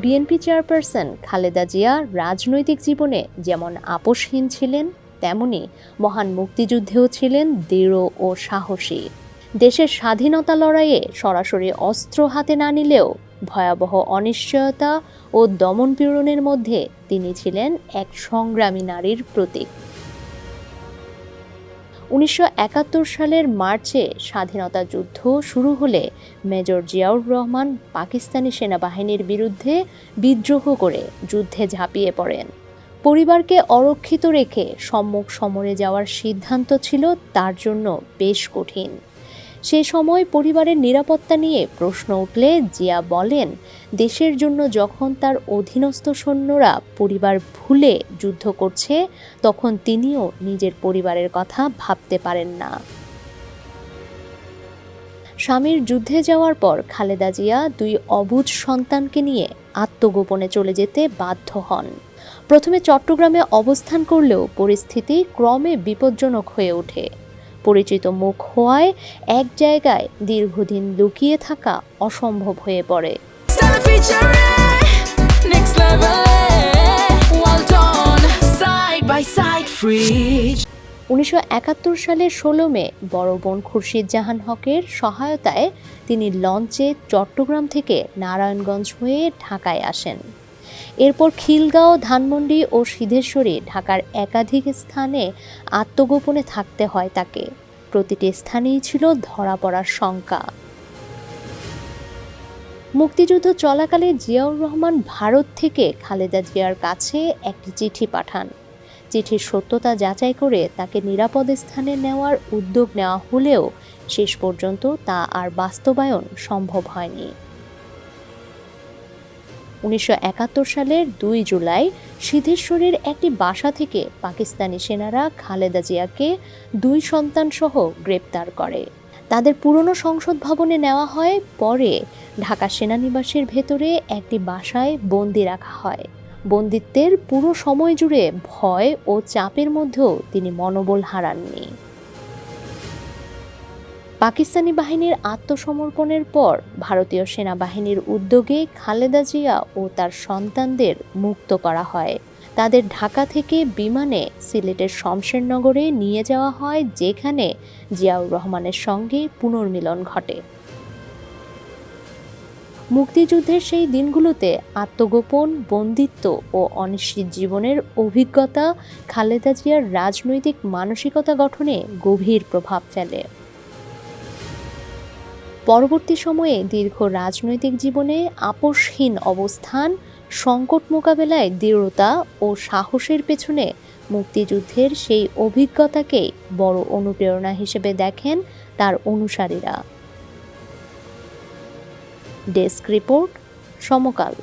BNP chairperson Khaleda Zia রাজনৈতিক জীবনে যেমন আপোষহীন ছিলেন, তেমনি মহান মুক্তিযুদ্ধেও ছিলেন দৃঢ় ও সাহসী। দেশের স্বাধীনতা লড়াইয়ে সরাসরি অস্ত্র হাতে না নিলেও ভয়াবহ অনিশ্চয়তা ও দমনপীড়নের মধ্যে তিনি ছিলেন এক সংগ্রামী নারীর প্রতীক। ১৯৭১ সালের মার্চে স্বাধীনতা যুদ্ধ শুরু হলে মেজর জিয়াউর রহমান পাকিস্তানি সেনাবাহিনীর বিরুদ্ধে বিদ্রোহ করে যুদ্ধে ঝাঁপিয়ে পড়েন। পরিবারকে অরক্ষিত রেখে সম্মুখ সমরে যাওয়ার সিদ্ধান্ত ছিল তার জন্য বেশ কঠিন। সে সময় পরিবারের নিরাপত্তা নিয়ে প্রশ্ন উঠলে জিয়া বলেন, দেশের জন্য যখন তার অধীনস্থ সৈন্যরা পরিবার ভুলে যুদ্ধ করছে, তখন তিনিও নিজের পরিবারের কথা ভাবতে পারেন না। স্বামীর যুদ্ধে যাওয়ার পর খালেদা জিয়া 2 অবুঝ সন্তানকে নিয়ে আত্মগোপনে চলে যেতে বাধ্য হন। প্রথমে চট্টগ্রামে অবস্থান করলেও পরিস্থিতি ক্রমে বিপজ্জনক হয়ে ওঠে। পরিচিত মুখ হওয়ায় এক জায়গায় দীর্ঘদিন লুকিয়ে থাকা অসম্ভব হয়ে পড়ে। ১৯৭১ সালের ১৬ মে বড় বোন খুরশিদ জাহান হকের সহায়তায় তিনি লঞ্চে চট্টগ্রাম থেকে নারায়ণগঞ্জ হয়ে ঢাকায় আসেন। এরপর খিলগাঁও, ধানমন্ডি ও সিদ্ধেশ্বরী ঢাকার একাধিক স্থানে আত্মগোপনে থাকতে হয় তাকে। প্রতিটি স্থানেই ছিল ধরা পড়ার শঙ্কা। মুক্তিযুদ্ধ চলাকালে জিয়াউর রহমান ভারত থেকে খালেদা জিয়ার কাছে একটি চিঠি পাঠান। চিঠির সত্যতা যাচাই করে তাকে নিরাপদ স্থানে নেওয়ার উদ্যোগ নেওয়া হলেও শেষ পর্যন্ত তা আর বাস্তবায়ন সম্ভব হয়নি। ১৯৭১ সালের ২ জুলাই সিদ্ধেশ্বরীর একটি বাসা থেকে পাকিস্তানি সেনারা খালেদা জিয়াকে 2 সন্তানসহ গ্রেপ্তার করে। তাদের পুরনো সংসদ ভবনে নেওয়া হয়, পরে ঢাকা সেনানিবাসের ভেতরে একটি বাসায় বন্দি রাখা হয়। বন্দিত্বের পুরো সময় জুড়ে ভয় ও চাপের মধ্যেও তিনি মনোবল হারাননি। পাকিস্তানি বাহিনীর আত্মসমর্পণের পর ভারতীয় সেনাবাহিনীর উদ্যোগে খালেদা জিয়া ও তার সন্তানদের মুক্ত করা হয়। তাদের ঢাকা থেকে বিমানে সিলেটের শমশেরনগরে নিয়ে যাওয়া হয়, যেখানে জিয়াউর রহমানের সঙ্গে পুনর্মিলন ঘটে। মুক্তিযুদ্ধের সেই দিনগুলোতে আত্মগোপন, বন্দিত্ব ও অনিশ্চিত জীবনের অভিজ্ঞতা খালেদা জিয়ার রাজনৈতিক মানসিকতা গঠনে গভীর প্রভাব ফেলে। পরবর্তী সময়ে দীর্ঘ রাজনৈতিক জীবনে আপোষহীন অবস্থান, সংকট মোকাবেলায় দৃঢ়তা ও সাহসের পেছনে মুক্তিযুদ্ধের সেই অভিজ্ঞতাকেই বড় অনুপ্রেরণা হিসেবে দেখেন তার অনুসারীরা। ডেস্ক রিপোর্ট, সমকাল।